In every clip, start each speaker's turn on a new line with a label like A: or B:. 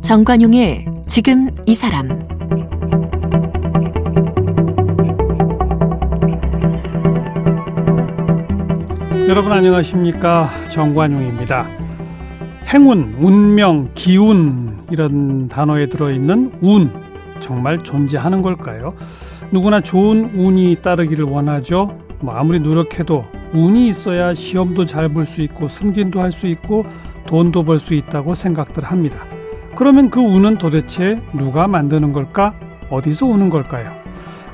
A: 정관용의 지금 이 사람.
B: 여러분 안녕하십니까? 정관용입니다. 행운, 운명, 기운 이런 단어에 들어있는 운 정말 존재하는 걸까요? 누구나 좋은 운이 따르기를 원하죠. 아무리 노력해도 운이 있어야 시험도 잘 볼 수 있고 승진도 할 수 있고 돈도 벌 수 있다고 생각들 합니다. 그러면 그 운은 도대체 누가 만드는 걸까? 어디서 오는 걸까요?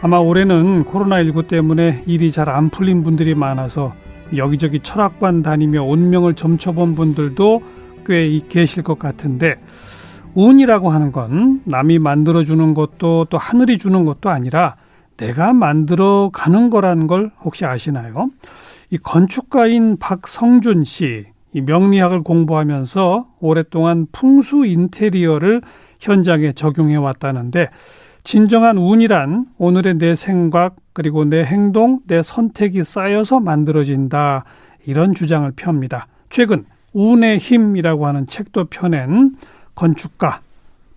B: 아마 올해는 코로나19 때문에 일이 잘 안 풀린 분들이 많아서 여기저기 철학관 다니며 운명을 점쳐본 분들도 꽤 계실 것 같은데, 운이라고 하는 건 남이 만들어주는 것도 또 하늘이 주는 것도 아니라 내가 만들어가는 거라는 걸 혹시 아시나요? 이 건축가인 박성준 씨, 이 명리학을 공부하면서 오랫동안 풍수 인테리어를 현장에 적용해 왔다는데, 진정한 운이란 오늘의 내 생각 그리고 내 행동, 내 선택이 쌓여서 만들어진다, 이런 주장을 펴니다. 최근 운의 힘이라고 하는 책도 펴낸 건축가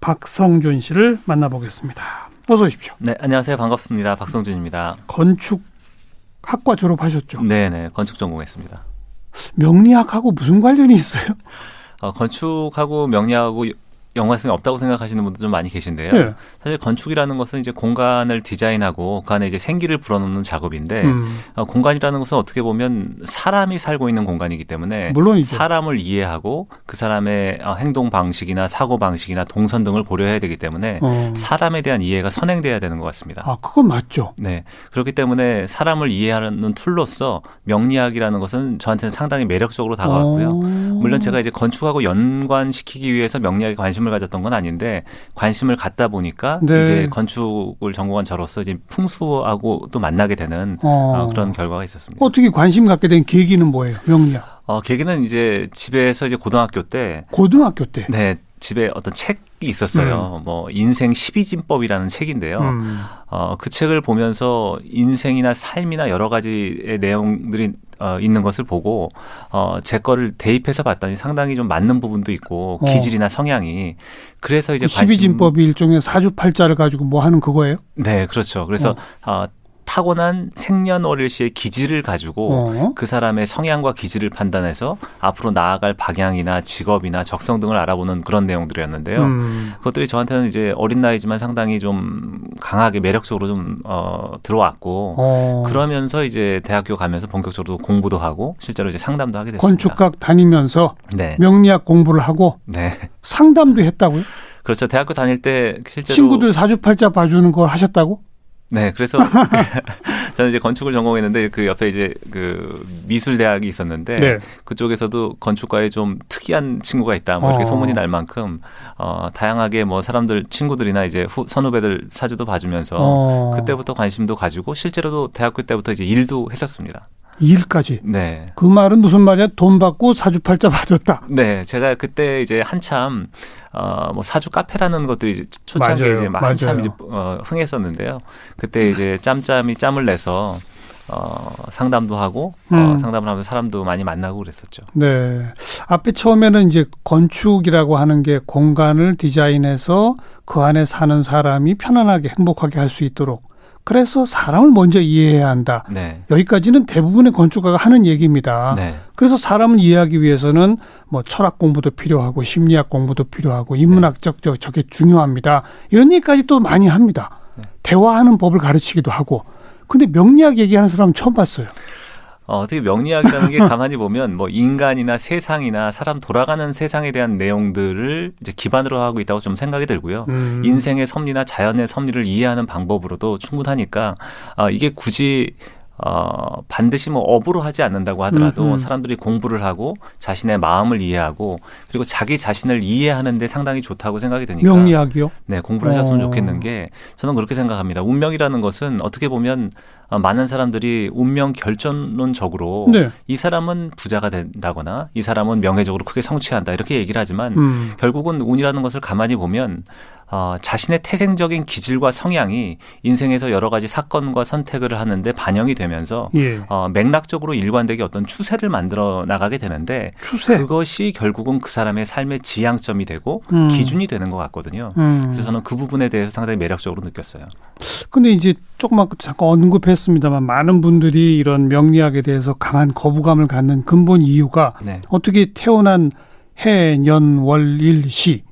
B: 박성준 씨를 만나보겠습니다. 어서 오십시오.
C: 네, 안녕하세요. 반갑습니다. 박성준입니다.
B: 건축학과 졸업하셨죠?
C: 네네, 건축 전공했습니다.
B: 명리학하고 무슨 관련이 있어요?
C: 건축하고 명리하고 연관성이 없다고 생각하시는 분들 좀 많이 계신데요.
B: 네.
C: 사실 건축이라는 것은 이제 공간을 디자인하고 그 안에 이제 생기를 불어넣는 작업인데, 공간이라는 것은 어떻게 보면 사람이 살고 있는 공간이기 때문에
B: 물론이죠.
C: 사람을 이해하고 그 사람의 행동 방식이나 사고 방식이나 동선 등을 고려해야 되기 때문에 사람에 대한 이해가 선행돼야 되는 것 같습니다.
B: 아, 그건 맞죠.
C: 네, 그렇기 때문에 사람을 이해하는 툴로서 명리학이라는 것은 저한테는 상당히 매력적으로 다가왔고요. 물론 제가 이제 건축하고 연관시키기 위해서 명리학에 관심을 가졌던 건 아닌데, 관심을 갖다 보니까
B: 네.
C: 이제 건축을 전공한 저로서 이제 풍수하고 또 만나게 되는 그런 결과가 있었습니다.
B: 어떻게 관심 갖게 된 계기는 뭐예요? 명리학.
C: 계기는 이제 집에서 이제 고등학교 때. 네, 집에 어떤 책이 있었어요. 뭐 인생 12진법이라는 책인데요. 그 책을 보면서 인생이나 삶이나 여러 가지의 내용들이 있는 것을 보고 제 거를 대입해서 봤더니 상당히 좀 맞는 부분도 있고 기질이나 성향이. 그래서 이제
B: 12진법이 일종의 사주팔자를 가지고 뭐 하는 그거예요?
C: 네, 그렇죠. 그래서 타고난 생년월일시의 기질을 가지고 그 사람의 성향과 기질을 판단해서 앞으로 나아갈 방향이나 직업이나 적성 등을 알아보는 그런 내용들이었는데요. 그것들이 저한테는 이제 어린 나이지만 상당히 좀 강하게 매력적으로 좀 들어왔고, 그러면서 이제 대학교 가면서 본격적으로 공부도 하고 실제로 이제 상담도 하게 됐습니다.
B: 건축학 다니면서
C: 네.
B: 명리학 공부를 하고
C: 네.
B: 상담도 했다고요?
C: 그렇죠. 대학교 다닐 때 실제로
B: 친구들 사주팔자 봐주는 걸 하셨다고?
C: 네, 그래서 저는 이제 건축을 전공했는데 그 옆에 이제 그 미술 대학이 있었는데,
B: 네.
C: 그쪽에서도 건축과에 좀 특이한 친구가 있다, 뭐 이렇게 소문이 날 만큼 다양하게 뭐 사람들 친구들이나 이제 선후배들 사주도 봐주면서 그때부터 관심도 가지고 실제로도 대학교 때부터 이제 일도 했었습니다.
B: 일까지.
C: 네.
B: 그 말은 무슨 말이야? 돈 받고 사주팔자 봐줬다.
C: 네, 제가 그때 이제 한참 뭐 사주 카페라는 것들이 이제 초창기에 이제 한참 이제 흥했었는데요. 그때 이제 짬짬이 짬을 내서 상담도 하고 상담을 하면서 사람도 많이 만나고 그랬었죠.
B: 네. 앞에 처음에는 이제 건축이라고 하는 게 공간을 디자인해서 그 안에 사는 사람이 편안하게 행복하게 할 수 있도록, 그래서 사람을 먼저 이해해야 한다.
C: 네.
B: 여기까지는 대부분의 건축가가 하는 얘기입니다.
C: 네.
B: 그래서 사람을 이해하기 위해서는 뭐 철학 공부도 필요하고 심리학 공부도 필요하고 인문학적 저게 중요합니다. 이런 얘기까지 또 많이 합니다.
C: 네.
B: 대화하는 법을 가르치기도 하고. 근데 명리학 얘기하는 사람은 처음 봤어요.
C: 어떻게 명리학이라는 게 가만히 보면 뭐 인간이나 세상이나 사람 돌아가는 세상에 대한 내용들을 이제 기반으로 하고 있다고 좀 생각이 들고요. 인생의 섭리나 자연의 섭리를 이해하는 방법으로도 충분하니까 이게 굳이 반드시 뭐 업으로 하지 않는다고 하더라도 사람들이 공부를 하고 자신의 마음을 이해하고 그리고 자기 자신을 이해하는 데 상당히 좋다고 생각이 드니까.
B: 명리학이요?
C: 네, 공부를 하셨으면 좋겠는 게 저는 그렇게 생각합니다. 운명이라는 것은 어떻게 보면 많은 사람들이 운명 결정론적으로
B: 네.
C: 이 사람은 부자가 된다거나 이 사람은 명예적으로 크게 성취한다 이렇게 얘기를 하지만 결국은 운이라는 것을 가만히 보면 자신의 태생적인 기질과 성향이 인생에서 여러 가지 사건과 선택을 하는데 반영이 되면서
B: 예.
C: 맥락적으로 일관되게 어떤 추세를 만들어 나가게 되는데
B: 추세.
C: 그것이 결국은 그 사람의 삶의 지향점이 되고 기준이 되는 것 같거든요. 그래서 저는 그 부분에 대해서 상당히 매력적으로 느꼈어요.
B: 근데 이제 조금 잠깐 언급했습니다만 많은 분들이 이런 명리학에 대해서 강한 거부감을 갖는 근본 이유가
C: 네.
B: 어떻게 태어난 해, 년, 월, 일, 시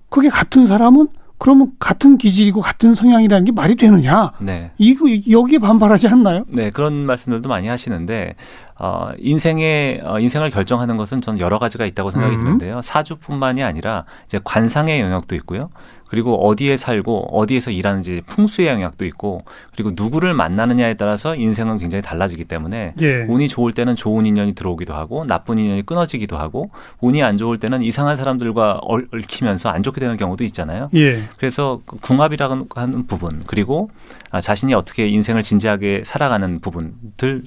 B: 그게 같은 사람은 그러면 같은 기질이고 같은 성향이라는 게 말이 되느냐?
C: 네.
B: 이거 여기에 반발하지 않나요?
C: 네, 그런 말씀들도 많이 하시는데 인생을 결정하는 것은 저는 여러 가지가 있다고 생각이 드는데요. 사주뿐만이 아니라 이제 관상의 영역도 있고요. 그리고 어디에 살고 어디에서 일하는지 풍수의 영역도 있고 그리고 누구를 만나느냐에 따라서 인생은 굉장히 달라지기 때문에
B: 예.
C: 운이 좋을 때는 좋은 인연이 들어오기도 하고 나쁜 인연이 끊어지기도 하고 운이 안 좋을 때는 이상한 사람들과 얽히면서 안 좋게 되는 경우도 있잖아요.
B: 예.
C: 그래서 궁합이라고 하는 부분 그리고 자신이 어떻게 인생을 진지하게 살아가는 부분들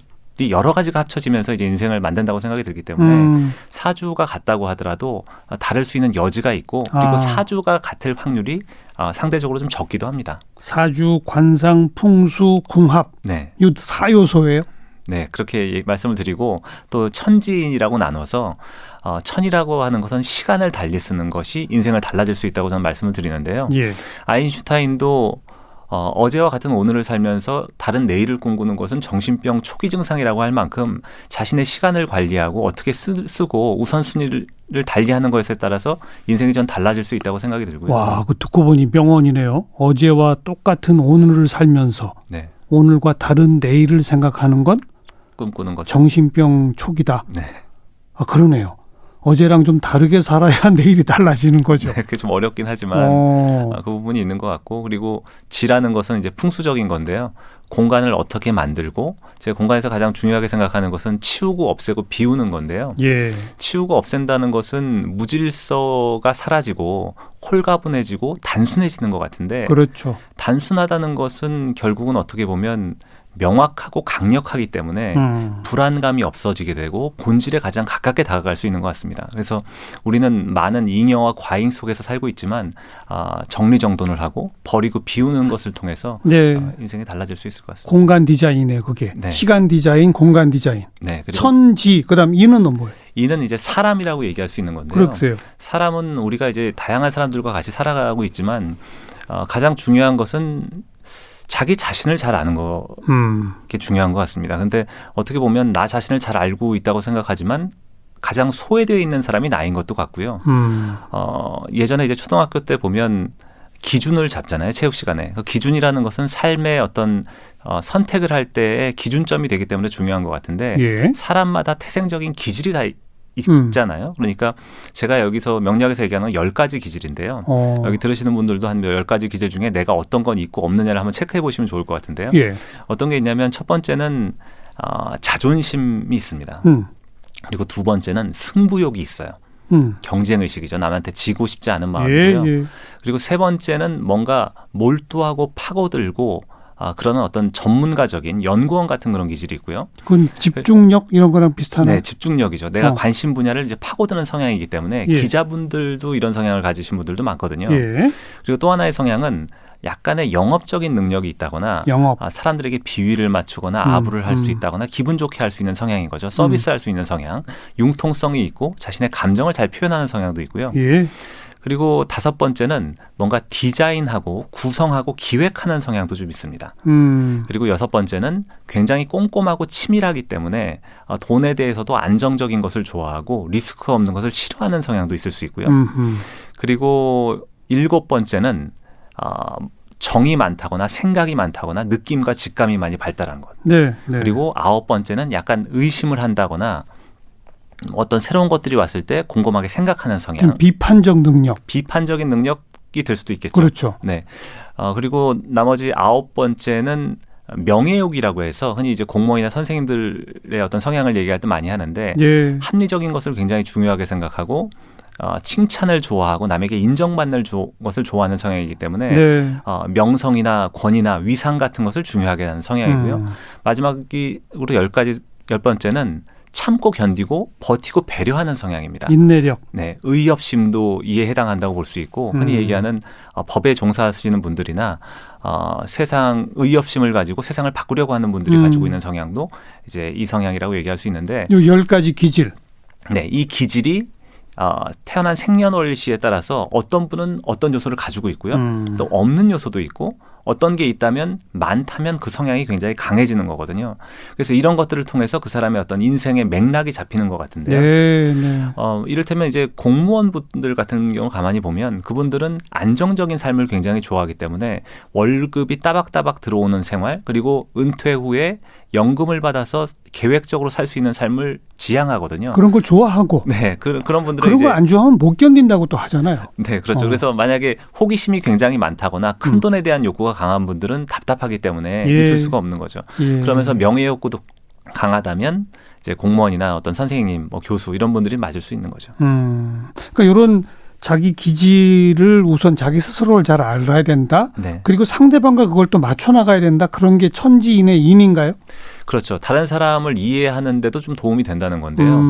C: 여러 가지가 합쳐지면서 이제 인생을 만든다고 생각이 들기 때문에 사주가 같다고 하더라도 다를 수 있는 여지가 있고 그리고 사주가 같을 확률이 상대적으로 좀 적기도 합니다.
B: 사주, 관상, 풍수, 궁합
C: 네.
B: 이 4요소예요?
C: 네, 그렇게 말씀을 드리고 또 천지인이라고 나눠서 천이라고 하는 것은 시간을 달리 쓰는 것이 인생을 달라질 수 있다고 저는 말씀을 드리는데요.
B: 예.
C: 아인슈타인도 어제와 같은 오늘을 살면서 다른 내일을 꿈꾸는 것은 정신병 초기 증상이라고 할 만큼 자신의 시간을 관리하고 어떻게 쓰고 우선순위를 달리하는 것에 따라서 인생이 전 달라질 수 있다고 생각이 들고요.
B: 와, 그 듣고 보니 명언이네요. 어제와 똑같은 오늘을 살면서
C: 네. 오늘과
B: 다른 내일을 생각하는 건
C: 꿈꾸는 것.
B: 정신병 초기다.
C: 네.
B: 그러네요. 어제랑 좀 다르게 살아야 내일이 달라지는 거죠.
C: 그게 좀 어렵긴 하지만 그 부분이 있는 것 같고 그리고 지라는 것은 이제 풍수적인 건데요. 공간을 어떻게 만들고 제가 공간에서 가장 중요하게 생각하는 것은 치우고 없애고 비우는 건데요.
B: 예.
C: 치우고 없앤다는 것은 무질서가 사라지고 홀가분해지고 단순해지는 것 같은데
B: 그렇죠.
C: 단순하다는 것은 결국은 어떻게 보면 명확하고 강력하기 때문에 불안감이 없어지게 되고 본질에 가장 가깝게 다가갈 수 있는 것 같습니다. 그래서 우리는 많은 잉여와 과잉 속에서 살고 있지만 정리정돈을 하고 버리고 비우는 것을 통해서
B: 네.
C: 인생이 달라질 수 있을 것 같습니다.
B: 공간 디자인이에요, 그게.
C: 네.
B: 시간 디자인, 공간 디자인.
C: 네, 그리고
B: 천지, 그다음 이는 뭐예요?
C: 이는 이제 사람이라고 얘기할 수 있는 건데요.
B: 그렇어요.
C: 사람은 우리가 이제 다양한 사람들과 같이 살아가고 있지만 가장 중요한 것은 자기 자신을 잘 아는 게 중요한 것 같습니다. 그런데 어떻게 보면 나 자신을 잘 알고 있다고 생각하지만 가장 소외되어 있는 사람이 나인 것도 같고요. 예전에 이제 초등학교 때 보면 기준을 잡잖아요. 체육 시간에. 그 기준이라는 것은 삶의 어떤 선택을 할 때의 기준점이 되기 때문에 중요한 것 같은데
B: 예.
C: 사람마다 태생적인 기질이 다 있잖아요. 그러니까 제가 여기서 명리학에서 얘기하는 건 10가지 기질인데요. 여기 들으시는 분들도 한 10가지 기질 중에 내가 어떤 건 있고 없느냐를 한번 체크해 보시면 좋을 것 같은데요.
B: 예.
C: 어떤 게 있냐면 첫 번째는 자존심이 있습니다. 그리고 두 번째는 승부욕이 있어요. 경쟁의식이죠. 남한테 지고 싶지 않은 마음이고요.
B: 예.
C: 그리고 세 번째는 뭔가 몰두하고 파고들고 그런 어떤 전문가적인 연구원 같은 그런 기질이 있고요.
B: 그건 집중력 이런 거랑 비슷하나요?
C: 네, 집중력이죠. 내가 관심 분야를 이제 파고드는 성향이기 때문에
B: 예.
C: 기자분들도 이런 성향을 가지신 분들도 많거든요.
B: 예.
C: 그리고 또 하나의 성향은 약간의 영업적인 능력이 있다거나
B: 영업.
C: 사람들에게 비위를 맞추거나 아부를 할 수 있다거나 기분 좋게 할 수 있는 성향인 거죠. 서비스할 수 있는 성향, 융통성이 있고 자신의 감정을 잘 표현하는 성향도 있고요.
B: 예.
C: 그리고 다섯 번째는 뭔가 디자인하고 구성하고 기획하는 성향도 좀 있습니다. 그리고 여섯 번째는 굉장히 꼼꼼하고 치밀하기 때문에 돈에 대해서도 안정적인 것을 좋아하고 리스크 없는 것을 싫어하는 성향도 있을 수 있고요. 그리고 일곱 번째는 정이 많다거나 생각이 많다거나 느낌과 직감이 많이 발달한 것.
B: 네.
C: 그리고 아홉 번째는 약간 의심을 한다거나 어떤 새로운 것들이 왔을 때 곰곰하게 생각하는 성향.
B: 비판적 능력.
C: 비판적인 능력이 될 수도 있겠죠.
B: 그렇죠.
C: 네. 그리고 나머지 아홉 번째는 명예욕이라고 해서 흔히 이제 공무원이나 선생님들의 어떤 성향을 얘기할 때 많이 하는데
B: 예.
C: 합리적인 것을 굉장히 중요하게 생각하고 칭찬을 좋아하고 남에게 인정받는 것을 좋아하는 성향이기 때문에
B: 네.
C: 명성이나 권위나 위상 같은 것을 중요하게 하는 성향이고요. 마지막으로 열 번째는 참고 견디고 버티고 배려하는 성향입니다.
B: 인내력.
C: 네, 의협심도 이에 해당한다고 볼 수 있고 흔히 얘기하는 법에 종사하시는 분들이나 세상 의협심을 가지고 세상을 바꾸려고 하는 분들이 가지고 있는 성향도 이제 이 성향이라고 얘기할 수 있는데
B: 요 10가지 기질.
C: 네, 이 기질이 태어난 생년월일시에 따라서 어떤 분은 어떤 요소를 가지고 있고요. 또 없는 요소도 있고 어떤 게 있다면 많다면 그 성향이 굉장히 강해지는 거거든요. 그래서 이런 것들을 통해서 그 사람의 어떤 인생의 맥락이 잡히는 것 같은데요.
B: 네, 네.
C: 이를테면 이제 공무원분들 같은 경우 가만히 보면 그분들은 안정적인 삶을 굉장히 좋아하기 때문에 월급이 따박따박 들어오는 생활 그리고 은퇴 후에 연금을 받아서 계획적으로 살 수 있는 삶을 지향하거든요.
B: 그런 걸 좋아하고.
C: 네, 그런 분들은
B: 그런
C: 이제
B: 거 안 좋아하면 못 견딘다고 또 하잖아요.
C: 네, 그렇죠. 그래서 만약에 호기심이 굉장히 많다거나 큰 돈에 대한 욕구가 강한 분들은 답답하기 때문에
B: 예.
C: 있을 수가 없는 거죠.
B: 예.
C: 그러면서 명예 욕구도 강하다면 이제 공무원이나 어떤 선생님, 뭐 교수 이런 분들이 맞을 수 있는 거죠.
B: 그러니까 이런 자기 기질을 우선 자기 스스로를 잘 알아야 된다.
C: 네.
B: 그리고 상대방과 그걸 또 맞춰 나가야 된다. 그런 게 천지인의 인인가요?
C: 그렇죠. 다른 사람을 이해하는데도 좀 도움이 된다는 건데요.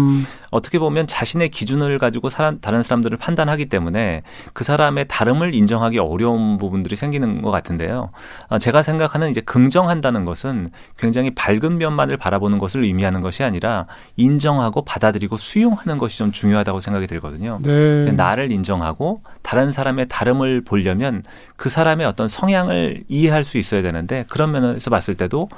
C: 어떻게 보면 자신의 기준을 가지고 다른 사람들을 판단하기 때문에 그 사람의 다름을 인정하기 어려운 부분들이 생기는 것 같은데요. 제가 생각하는 이제 긍정한다는 것은 굉장히 밝은 면만을 바라보는 것을 의미하는 것이 아니라 인정하고 받아들이고 수용하는 것이 좀 중요하다고 생각이 들거든요.
B: 네.
C: 나를 인정하고 다른 사람의 다름을 보려면 그 사람의 어떤 성향을 이해할 수 있어야 되는데 그런 면에서 봤을 때도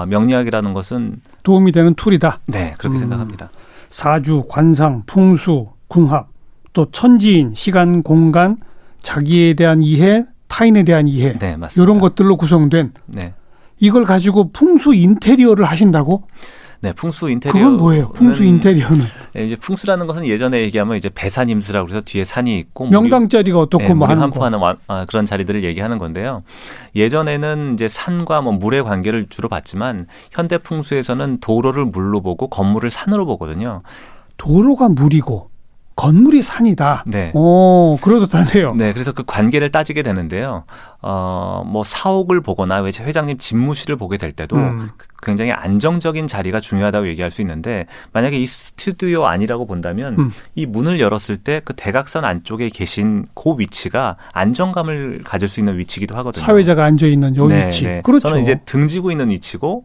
C: 명리학이라는 것은
B: 도움이 되는 툴이다.
C: 네, 그렇게 생각합니다.
B: 사주, 관상, 풍수, 궁합, 또 천지인, 시간, 공간, 자기에 대한 이해, 타인에 대한 이해.
C: 네, 맞습니다.
B: 이런 것들로 구성된
C: 네.
B: 이걸 가지고 풍수 인테리어를 하신다고?
C: 네, 풍수 인테리어.
B: 그건 뭐예요? 풍수 인테리어는.
C: 네, 이제 풍수라는 것은 예전에 얘기하면 이제 배산임수라고 해서 뒤에 산이 있고
B: 명당 자리가 어떻고
C: 네,
B: 뭐
C: 물이
B: 하는 거.
C: 환포하는 그런 자리들을 얘기하는 건데요. 예전에는 이제 산과 뭐 물의 관계를 주로 봤지만 현대 풍수에서는 도로를 물로 보고 건물을 산으로 보거든요.
B: 도로가 물이고 건물이 산이다.
C: 네.
B: 그렇다네요.
C: 네, 그래서 그 관계를 따지게 되는데요. 뭐 사옥을 보거나 회장님 집무실을 보게 될 때도 굉장히 안정적인 자리가 중요하다고 얘기할 수 있는데 만약에 이 스튜디오 안이라고 본다면 이 문을 열었을 때 그 대각선 안쪽에 계신 그 위치가 안정감을 가질 수 있는 위치이기도 하거든요.
B: 사회자가 앉아 있는 요
C: 네,
B: 위치.
C: 네.
B: 그렇죠.
C: 저는 이제 등지고 있는 위치고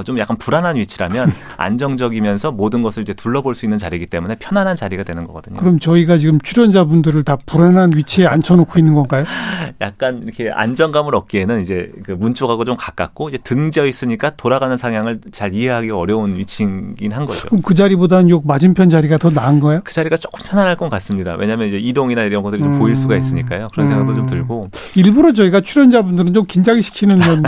C: 좀 약간 불안한 위치라면 안정적이면서 모든 것을 이제 둘러볼 수 있는 자리이기 때문에 편안한 자리가 되는 거거든요.
B: 그럼 저희가 지금 출연자분들을 다 불안한 위치에 앉혀놓고 있는 건가요?
C: 약간 이렇게 안정감을 얻기에는 이제 그 문 쪽하고 좀 가깝고 이제 등져 있으니까 돌아가는 상향을 잘 이해하기 어려운 위치이긴 한 거죠.
B: 그럼 그 자리보다는 요 맞은편 자리가 더 나은 거예요?
C: 그 자리가 조금 편안할 것 같습니다. 왜냐하면 이제 이동이나 이런 것들이 좀 보일 수가 있으니까요. 그런 생각도 좀 들고.
B: 일부러 저희가 출연자분들은 좀 긴장시키는 건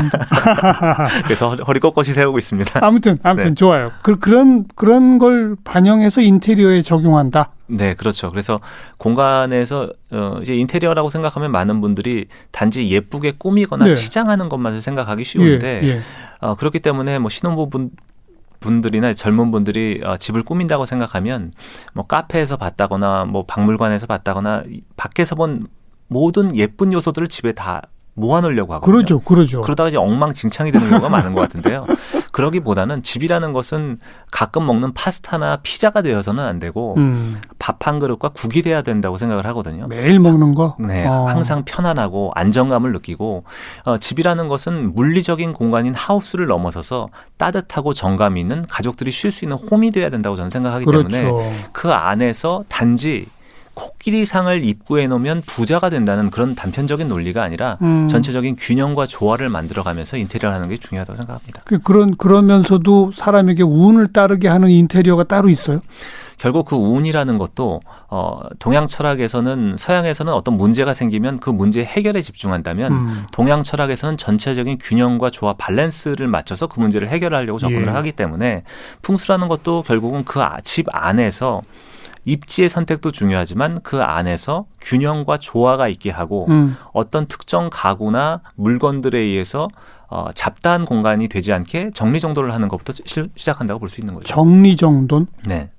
C: 그래서 허리 꼿꼿이 세우고 있습니다.
B: 아무튼
C: 네.
B: 좋아요. 그런 걸 반영해서 인테리어에 적용한다.
C: 네, 그렇죠. 그래서 공간에서 이제 인테리어라고 생각하면 많은 분들이 단지 예쁘게 꾸미거나
B: 네.
C: 치장하는 것만을 생각하기 쉬운데
B: 예.
C: 그렇기 때문에 뭐 신혼부부 분들이나 젊은 분들이 집을 꾸민다고 생각하면 뭐 카페에서 봤다거나 뭐 박물관에서 봤다거나 밖에서 본 모든 예쁜 요소들을 집에 다 모아놓으려고 하거든요.
B: 그러죠.
C: 그러다가 이제 엉망진창이 되는 경우가 많은 것 같은데요. 그러기보다는 집이라는 것은 가끔 먹는 파스타나 피자가 되어서는 안 되고 밥 한 그릇과 국이 돼야 된다고 생각을 하거든요.
B: 매일 먹는 거?
C: 네, 항상 편안하고 안정감을 느끼고 집이라는 것은 물리적인 공간인 하우스를 넘어서서 따뜻하고 정감이 있는 가족들이 쉴 수 있는 홈이 돼야 된다고 저는 생각하기
B: 그렇죠.
C: 때문에 그 안에서 단지 코끼리상을 입구에 놓으면 부자가 된다는 그런 단편적인 논리가 아니라 전체적인 균형과 조화를 만들어가면서 인테리어를 하는 게 중요하다고 생각합니다.
B: 그러면서도 사람에게 운을 따르게 하는 인테리어가 따로 있어요?
C: 결국 그 운이라는 것도 동양 철학에서는 서양에서는 어떤 문제가 생기면 그 문제 해결에 집중한다면 동양 철학에서는 전체적인 균형과 조화 밸런스를 맞춰서 그 문제를 해결하려고 접근을 하기 때문에 풍수라는 것도 결국은 그 집 안에서 입지의 선택도 중요하지만 그 안에서 균형과 조화가 있게 하고 어떤 특정 가구나 물건들에 의해서 잡다한 공간이 되지 않게 정리정돈을 하는 것부터 시작한다고 볼 수 있는 거죠.
B: 정리정돈?
C: 네.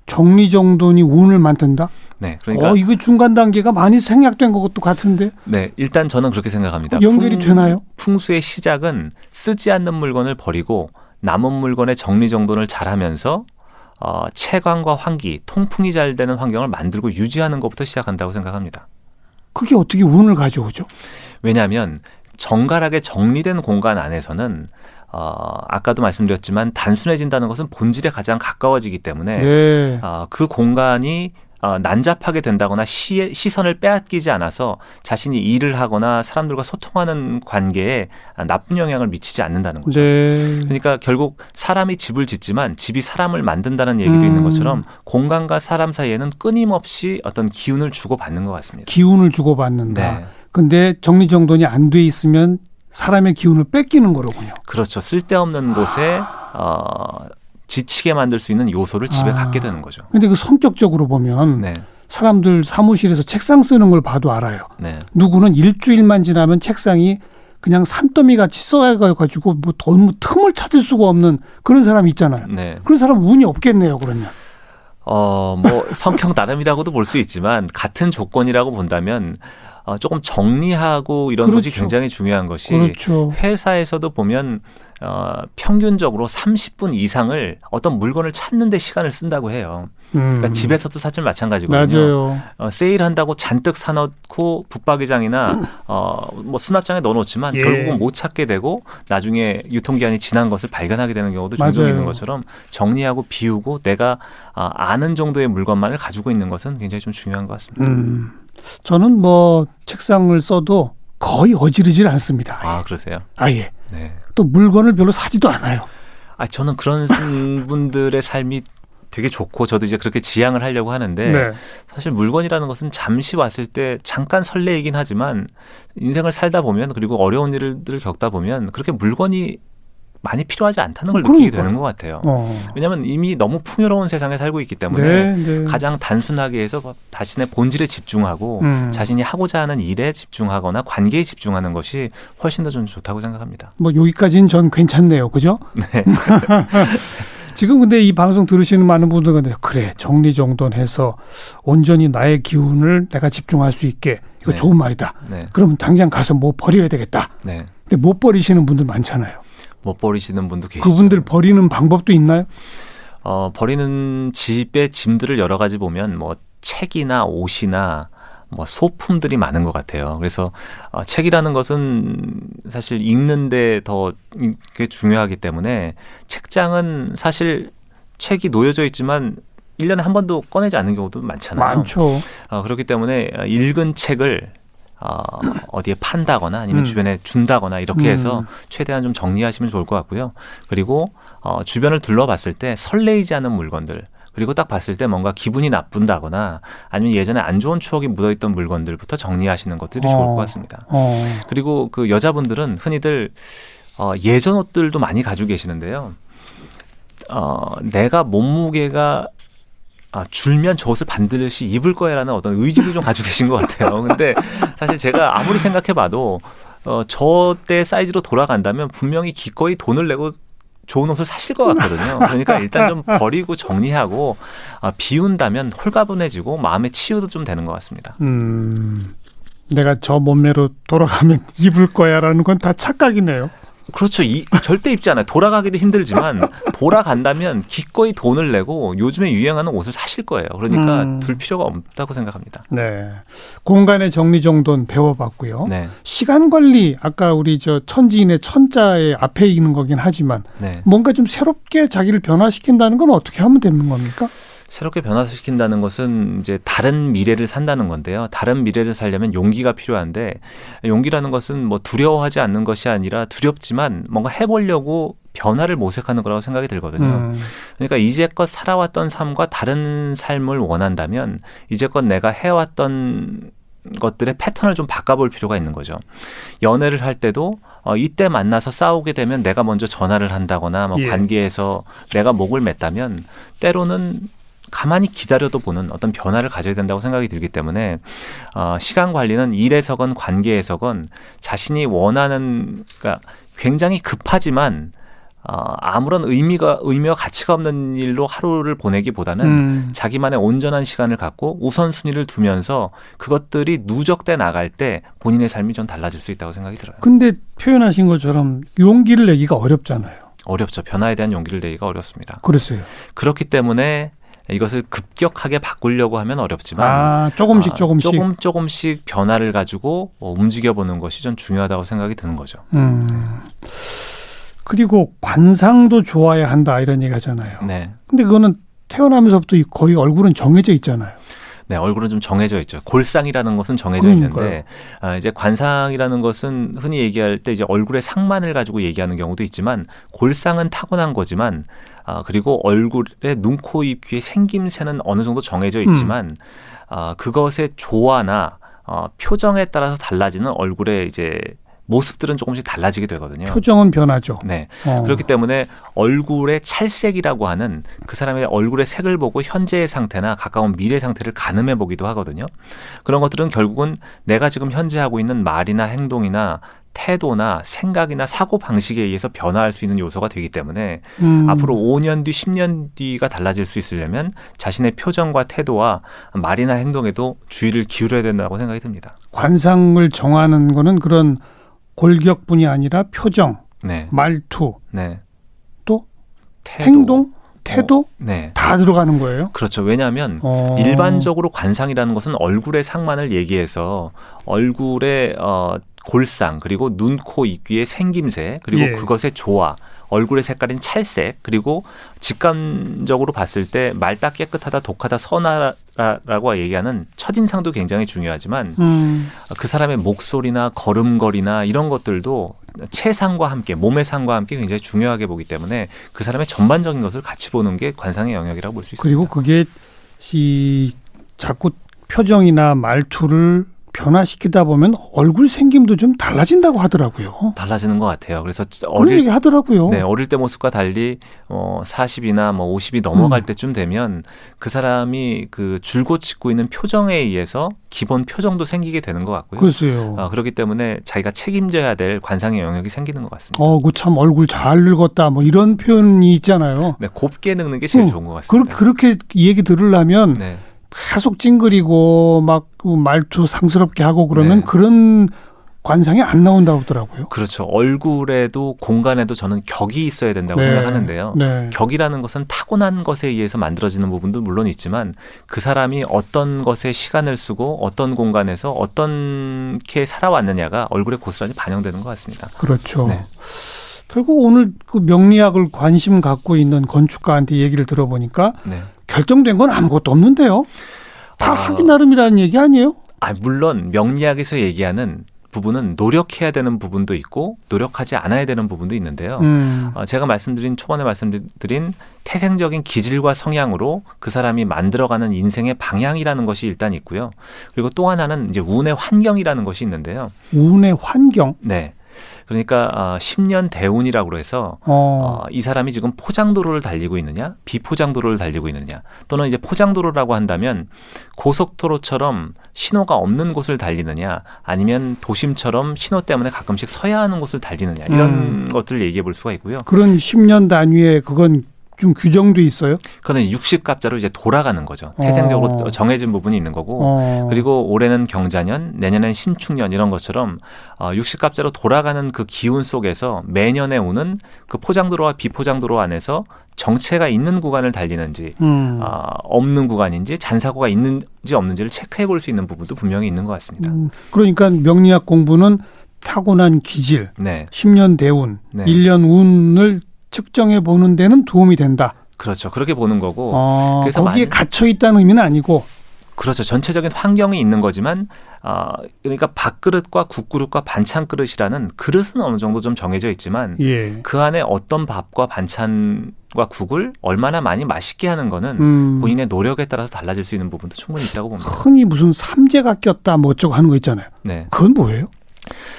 B: 정리정돈이 운을 만든다?
C: 네, 그러니까
B: 이거 중간 단계가 많이 생략된 것도 같은데?
C: 네, 일단 저는 그렇게 생각합니다.
B: 연결이 되나요?
C: 풍수의 시작은 쓰지 않는 물건을 버리고 남은 물건의 정리정돈을 잘하면서 채광과 환기, 통풍이 잘 되는 환경을 만들고 유지하는 것부터 시작한다고 생각합니다.
B: 그게 어떻게 운을 가져오죠?
C: 왜냐하면 정갈하게 정리된 공간 안에서는 아까도 말씀드렸지만 단순해진다는 것은 본질에 가장 가까워지기 때문에
B: 네.
C: 그 공간이 난잡하게 된다거나 시선을 빼앗기지 않아서 자신이 일을 하거나 사람들과 소통하는 관계에 나쁜 영향을 미치지 않는다는 거죠.
B: 네.
C: 그러니까 결국 사람이 집을 짓지만 집이 사람을 만든다는 얘기도 있는 것처럼 공간과 사람 사이에는 끊임없이 어떤 기운을 주고받는 것 같습니다.
B: 기운을 주고받는다.
C: 네.
B: 근데 정리정돈이 안 돼 있으면 사람의 기운을 뺏기는 거로군요.
C: 그렇죠. 쓸데없는 곳에 지치게 만들 수 있는 요소를 집에 갖게 되는 거죠.
B: 근데 그 성격적으로 보면
C: 네.
B: 사람들 사무실에서 책상 쓰는 걸 봐도 알아요.
C: 네.
B: 누구는 일주일만 지나면 책상이 그냥 산더미 같이 써가지고 뭐 너무 틈을 찾을 수가 없는 그런 사람이 있잖아요.
C: 네.
B: 그런 사람 운이 없겠네요, 그러면.
C: 뭐 성격 나름이라고도 볼 수 있지만 같은 조건이라고 본다면 조금 정리하고 이런 것이
B: 그렇죠.
C: 굉장히 중요한 것이
B: 그렇죠.
C: 회사에서도 보면 평균적으로 30분 이상을 어떤 물건을 찾는 데 시간을 쓴다고 해요. 그러니까 집에서도 사실 마찬가지거든요.
B: 맞아요.
C: 세일한다고 잔뜩 사놓고 붙박이장이나 뭐 수납장에 넣어놓지만
B: 예.
C: 결국은 못 찾게 되고 나중에 유통기한이 지난 것을 발견하게 되는 경우도 종종
B: 맞아요.
C: 있는 것처럼 정리하고 비우고 내가 아는 정도의 물건만을 가지고 있는 것은 굉장히 좀 중요한 것 같습니다.
B: 저는 뭐 책상을 써도 거의 어지르질 않습니다.
C: 아, 그러세요?
B: 아예.
C: 네.
B: 또 물건을 별로 사지도 않아요.
C: 저는 그런 분들의 삶이 되게 좋고 저도 이제 그렇게 지향을 하려고 하는데
B: 네.
C: 사실 물건이라는 것은 잠시 왔을 때 잠깐 설레이긴 하지만 인생을 살다 보면 그리고 어려운 일들을 겪다 보면 그렇게 물건이 많이 필요하지 않다는 걸 느끼게 되는 것 같아요. 왜냐하면 이미 너무 풍요로운 세상에 살고 있기 때문에
B: 네.
C: 가장 단순하게 해서 자신의 본질에 집중하고 자신이 하고자 하는 일에 집중하거나 관계에 집중하는 것이 훨씬 더 좀 좋다고 생각합니다.
B: 뭐 여기까지는 전 괜찮네요. 그죠?
C: 네.
B: 지금 근데 이 방송 들으시는 많은 분들은 그래 정리정돈해서 온전히 나의 기운을 내가 집중할 수 있게 이거
C: 네.
B: 좋은 말이다.
C: 네.
B: 그럼 당장 가서 뭐 버려야 되겠다.
C: 네.
B: 근데 못 버리시는 분들 많잖아요.
C: 못 버리시는 분도 계시죠.
B: 그분들 버리는 방법도 있나요?
C: 버리는 집의 짐들을 여러 가지 보면 뭐 책이나 옷이나 뭐 소품들이 많은 것 같아요. 그래서 책이라는 것은 사실 읽는데 더 중요하기 때문에 책장은 사실 책이 놓여져 있지만 1년에 한 번도 꺼내지 않는 경우도 많잖아요.
B: 많죠.
C: 그렇기 때문에 읽은 책을 어디에 판다거나 아니면 주변에 준다거나 이렇게 해서 최대한 좀 정리하시면 좋을 것 같고요. 그리고 주변을 둘러봤을 때 설레이지 않은 물건들 그리고 딱 봤을 때 뭔가 기분이 나쁜다거나 아니면 예전에 안 좋은 추억이 묻어있던 물건들부터 정리하시는 것들이 좋을 것 같습니다. 그리고 그 여자분들은 흔히들 예전 옷들도 많이 가지고 계시는데요. 내가 몸무게가 줄면 저 옷을 반드시 입을 거야라는 어떤 의지도 좀 가지고 계신 것 같아요. 근데 사실 제가 아무리 생각해봐도 저 때 사이즈로 돌아간다면 분명히 기꺼이 돈을 내고 좋은 옷을 사실 것 같거든요. 그러니까 일단 좀 버리고 정리하고 비운다면 홀가분해지고 마음의 치유도 좀 되는 것 같습니다.
B: 내가 저 몸매로 돌아가면 입을 거야라는 건 다 착각이네요.
C: 그렇죠. 절대 입지 않아요. 돌아가기도 힘들지만 돌아간다면 기꺼이 돈을 내고 요즘에 유행하는 옷을 사실 거예요. 그러니까 둘 필요가 없다고 생각합니다.
B: 네, 공간의 정리정돈 배워봤고요.
C: 네.
B: 시간 관리 아까 우리 저 천지인의 천자의 앞에 있는 거긴 하지만
C: 네.
B: 뭔가 좀 새롭게 자기를 변화시킨다는 건 어떻게 하면 되는 겁니까?
C: 새롭게 변화시킨다는 것은 이제 다른 미래를 산다는 건데요. 다른 미래를 살려면 용기가 필요한데 용기라는 것은 뭐 두려워하지 않는 것이 아니라 두렵지만 뭔가 해보려고 변화를 모색하는 거라고 생각이 들거든요. 그러니까 이제껏 살아왔던 삶과 다른 삶을 원한다면 이제껏 내가 해왔던 것들의 패턴을 좀 바꿔볼 필요가 있는 거죠. 연애를 할 때도 이때 만나서 싸우게 되면 내가 먼저 전화를 한다거나 뭐 관계에서 내가 목을 맸다면 때로는 가만히 기다려도 보는 어떤 변화를 가져야 된다고 생각이 들기 때문에 시간 관리는 일에서건 관계에서건 자신이 원하는 그러니까 굉장히 급하지만 아무런 의미와 가치가 없는 일로 하루를 보내기보다는 자기만의 온전한 시간을 갖고 우선순위를 두면서 그것들이 누적돼 나갈 때 본인의 삶이 좀 달라질 수 있다고 생각이 들어요.
B: 근데 표현하신 것처럼 용기를 내기가 어렵잖아요.
C: 어렵죠. 변화에 대한 용기를 내기가 어렵습니다.
B: 그랬어요.
C: 그렇기 때문에 이것을 급격하게 바꾸려고 하면 어렵지만 조금씩 변화를 가지고 움직여보는 것이 좀 중요하다고 생각이 드는 거죠.
B: 그리고 관상도 좋아야 한다 이런 얘기 하잖아요.
C: 네.
B: 근데 그거는 태어나면서부터 거의 얼굴은 정해져 있잖아요.
C: 네, 얼굴은 좀 정해져 있죠. 골상이라는 것은 정해져
B: 그러니까요.
C: 있는데 이제 관상이라는 것은 흔히 얘기할 때 이제 얼굴의 상만을 가지고 얘기하는 경우도 있지만 골상은 타고난 거지만 그리고 얼굴의 눈, 코, 입, 귀의 생김새는 어느 정도 정해져 있지만 그것의 조화나 표정에 따라서 달라지는 얼굴의 이제 모습들은 조금씩 달라지게 되거든요.
B: 표정은 변하죠.
C: 네. 그렇기 때문에 얼굴의 찰색이라고 하는 그 사람의 얼굴의 색을 보고 현재의 상태나 가까운 미래 상태를 가늠해 보기도 하거든요. 그런 것들은 결국은 내가 지금 현재 하고 있는 말이나 행동이나 태도나 생각이나 사고 방식에 의해서 변화할 수 있는 요소가 되기 때문에 앞으로 5년 뒤, 10년 뒤가 달라질 수 있으려면 자신의 표정과 태도와 말이나 행동에도 주의를 기울여야 된다고 생각이 듭니다.
B: 관상을 정하는 거는 그런 골격뿐이 아니라 표정,
C: 네.
B: 말투,
C: 네.
B: 또
C: 태도.
B: 행동, 태도
C: 네.
B: 다 들어가는 거예요?
C: 그렇죠. 왜냐하면 일반적으로 관상이라는 것은 얼굴의 상만을 얘기해서 얼굴의 골상 그리고 눈, 코, 입, 귀의 생김새 그리고 그것의 조화 얼굴의 색깔인 찰색 그리고 직감적으로 봤을 때 맑다 깨끗하다 독하다 선하라고 얘기하는 첫인상도 굉장히 중요하지만 그 사람의 목소리나 걸음걸이나 이런 것들도 체상과 함께 몸의 상과 함께 굉장히 중요하게 보기 때문에 그 사람의 전반적인 것을 같이 보는 게 관상의 영역이라고 볼 수 있습니다.
B: 그리고 그게 자꾸 표정이나 말투를 변화시키다 보면 얼굴 생김도 좀 달라진다고 하더라고요.
C: 달라지는 것 같아요. 그래서
B: 그런 얘기 하더라고요.
C: 네, 어릴 때 모습과 달리 40이나 50이 넘어갈 때쯤 되면 그 사람이 그 줄곧 짓고 있는 표정에 의해서 기본 표정도 생기게 되는 것 같고요.
B: 글쎄요.
C: 그렇기 때문에 자기가 책임져야 될 관상의 영역이 생기는 것 같습니다.
B: 그 참 얼굴 잘 늙었다 뭐 이런 표현이 있잖아요.
C: 네, 곱게 늙는 게 제일 좋은 것 같습니다.
B: 그렇게 얘기 들으려면
C: 네.
B: 계속 찡그리고 막 말투 상스럽게 하고 그러면 그런 관상이 안 나온다고 하더라고요.
C: 그렇죠. 얼굴에도 공간에도 저는 격이 있어야 된다고 생각하는데요. 격이라는 것은 타고난 것에 의해서 만들어지는 부분도 물론 있지만 그 사람이 어떤 것에 시간을 쓰고 어떤 공간에서 어떻게 살아왔느냐가 얼굴에 고스란히 반영되는 것 같습니다.
B: 그렇죠.
C: 네.
B: 결국 오늘 그 명리학을 관심 갖고 있는 건축가한테 얘기를 들어보니까 결정된 건 아무것도 없는데요. 다 하기 나름이라는 얘기 아니에요?
C: 물론 명리학에서 얘기하는 부분은 노력해야 되는 부분도 있고 노력하지 않아야 되는 부분도 있는데요. 제가 초반에 말씀드린 태생적인 기질과 성향으로 그 사람이 만들어가는 인생의 방향이라는 것이 일단 있고요. 그리고 또 하나는 이제 운의 환경이라는 것이 있는데요.
B: 운의 환경?
C: 네. 그러니까 10년 대운이라고 해서 이 사람이 지금 포장도로를 달리고 있느냐 비포장도로를 달리고 있느냐 또는 이제 포장도로라고 한다면 고속도로처럼 신호가 없는 곳을 달리느냐 아니면 도심처럼 신호 때문에 가끔씩 서야 하는 곳을 달리느냐 이런 것들을 얘기해 볼 수가 있고요.
B: 그런 10년 단위에 그건 좀 규정도 있어요?
C: 그거는 60갑자로 이제 돌아가는 거죠. 태생적으로 정해진 부분이 있는 거고 그리고 올해는 경자년, 내년엔 신축년 이런 것처럼 60갑자로 돌아가는 그 기운 속에서 매년의 운은 그 포장도로와 비포장도로 안에서 정체가 있는 구간을 달리는지 없는 구간인지 잔사고가 있는지 없는지를 체크해 볼 수 있는 부분도 분명히 있는 것 같습니다.
B: 그러니까 명리학 공부는 타고난 기질, 10년 대운, 1년 운을 측정해 보는 데는 도움이 된다.
C: 그렇죠. 그렇게 보는 거고. 그래서
B: 거기에 갇혀 있다는 의미는 아니고.
C: 그렇죠. 전체적인 환경이 있는 거지만 그러니까 밥그릇과 국그릇과 반찬그릇이라는 그릇은 어느 정도 좀 정해져 있지만 그 안에 어떤 밥과 반찬과 국을 얼마나 많이 맛있게 하는 거는 본인의 노력에 따라서 달라질 수 있는 부분도 충분히 있다고 봅니다.
B: 흔히 무슨 삼재가 꼈다 뭐 어쩌고 하는 거 있잖아요.
C: 네.
B: 그건 뭐예요?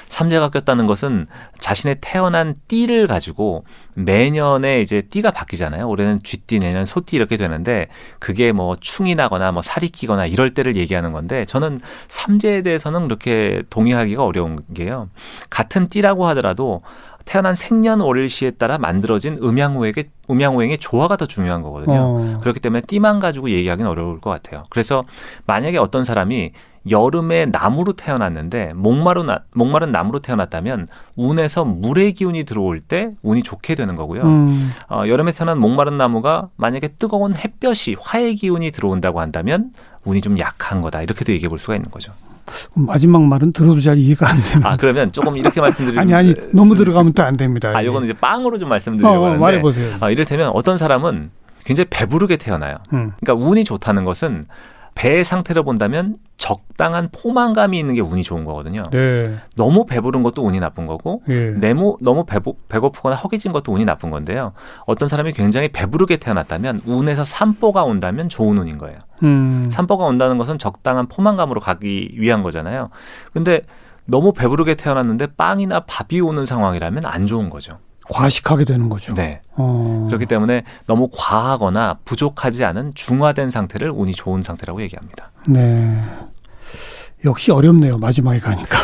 C: 삼재가 꼈다는 것은 자신의 태어난 띠를 가지고 매년에 이제 띠가 바뀌잖아요. 올해는 쥐띠, 내년 소띠 이렇게 되는데 그게 뭐 충이 나거나 뭐 살이 끼거나 이럴 때를 얘기하는 건데 저는 삼재에 대해서는 그렇게 동의하기가 어려운 게요. 같은 띠라고 하더라도 태어난 생년월일시에 따라 만들어진 음양오행의 조화가 더 중요한 거거든요. 그렇기 때문에 띠만 가지고 얘기하기는 어려울 것 같아요. 그래서 만약에 어떤 사람이 여름에 나무로 태어났는데 목마른 나무로 태어났다면 운에서 물의 기운이 들어올 때 운이 좋게 되는 거고요. 여름에 태어난 목마른 나무가 만약에 뜨거운 햇볕이 화의 기운이 들어온다고 한다면 운이 좀 약한 거다. 이렇게도 얘기해 볼 수가 있는 거죠.
B: 마지막 말은 들어도 잘 이해가 안 됩니다.
C: 그러면 조금 이렇게 말씀드리면
B: 아니 너무 들어가면 또 안 됩니다.
C: 이거는 이제 빵으로 좀 말씀드리려고 하는데
B: 말해보세요.
C: 이를테면 어떤 사람은 굉장히 배부르게 태어나요. 그러니까 운이 좋다는 것은 배의 상태로 본다면 적당한 포만감이 있는 게 운이 좋은 거거든요.
B: 네.
C: 너무 배부른 것도 운이 나쁜 거고
B: 네.
C: 너무 배고프거나 허기진 것도 운이 나쁜 건데요. 어떤 사람이 굉장히 배부르게 태어났다면 운에서 산보가 온다면 좋은 운인 거예요. 산보가 온다는 것은 적당한 포만감으로 가기 위한 거잖아요. 근데 너무 배부르게 태어났는데 빵이나 밥이 오는 상황이라면 안 좋은 거죠.
B: 과식하게 되는 거죠.
C: 네. 그렇기 때문에 너무 과하거나 부족하지 않은 중화된 상태를 운이 좋은 상태라고 얘기합니다.
B: 네. 역시 어렵네요. 마지막에 가니까.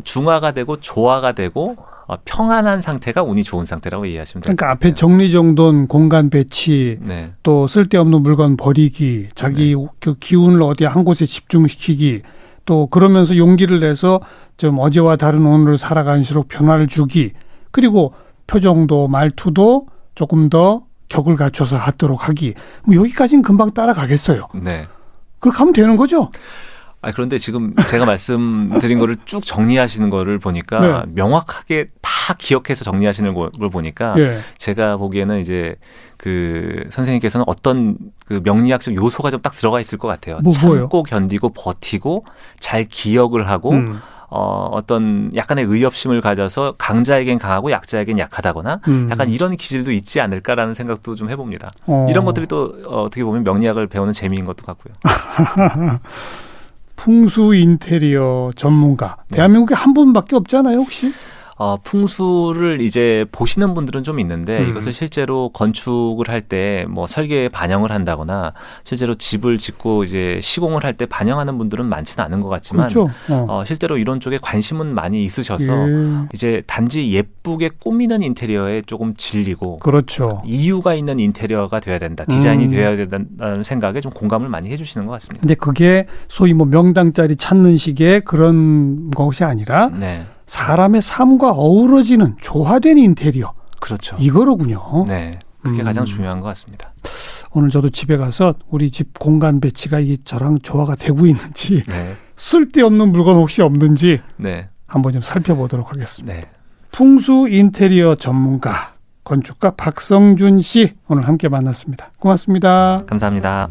C: 중화가 되고 조화가 되고 평안한 상태가 운이 좋은 상태라고 이해하시면 됩니다.
B: 그러니까 앞에 정리정돈, 공간 배치,
C: 네.
B: 또 쓸데없는 물건 버리기, 자기 그 기운을 어디 한 곳에 집중시키기, 또 그러면서 용기를 내서 좀 어제와 다른 오늘을 살아갈수록 변화를 주기, 그리고 표정도 말투도 조금 더 격을 갖춰서 하도록 하기. 뭐 여기까지는 금방 따라가겠어요.
C: 네.
B: 그렇게 하면 되는 거죠?
C: 그런데 지금 제가 말씀드린 거를 쭉 정리하시는 거를 보니까
B: 네.
C: 명확하게 다 기억해서 정리하시는 걸 보니까
B: 예.
C: 제가 보기에는 이제 그 선생님께서는 어떤 그 명리학적 요소가 좀 딱 들어가 있을 것 같아요.
B: 뭐예요?
C: 참고 견디고 버티고 잘 기억을 하고 어떤 약간의 의협심을 가져서 강자에겐 강하고 약자에겐 약하다거나 약간 이런 기질도 있지 않을까라는 생각도 좀 해봅니다. 이런 것들이 또 어떻게 보면 명리학을 배우는 재미인 것도 같고요.
B: 풍수 인테리어 전문가.
C: 네.
B: 대한민국에 한 분밖에 없잖아요, 혹시?
C: 풍수를 이제 보시는 분들은 좀 있는데 이것을 실제로 건축을 할 때 뭐 설계에 반영을 한다거나 실제로 집을 짓고 이제 시공을 할 때 반영하는 분들은 많지는 않은 것 같지만
B: 그렇죠.
C: 실제로 이런 쪽에 관심은 많이 있으셔서 이제 단지 예쁘게 꾸미는 인테리어에 조금 질리고
B: 그렇죠.
C: 이유가 있는 인테리어가 돼야 된다. 디자인이 돼야 된다는 생각에 좀 공감을 많이 해주시는 것 같습니다.
B: 근데 그게 소위 뭐 명당짜리 찾는 식의 그런 것이 아니라
C: 네.
B: 사람의 삶과 어우러지는 조화된 인테리어.
C: 그렇죠.
B: 이거로군요.
C: 네. 그게 가장 중요한 것 같습니다.
B: 오늘 저도 집에 가서 우리 집 공간 배치가 이게 저랑 조화가 되고 있는지
C: 네.
B: 쓸데없는 물건 혹시 없는지
C: 네.
B: 한번 좀 살펴보도록 하겠습니다.
C: 네.
B: 풍수 인테리어 전문가 건축가 박성준 씨 오늘 함께 만났습니다. 고맙습니다.
C: 감사합니다.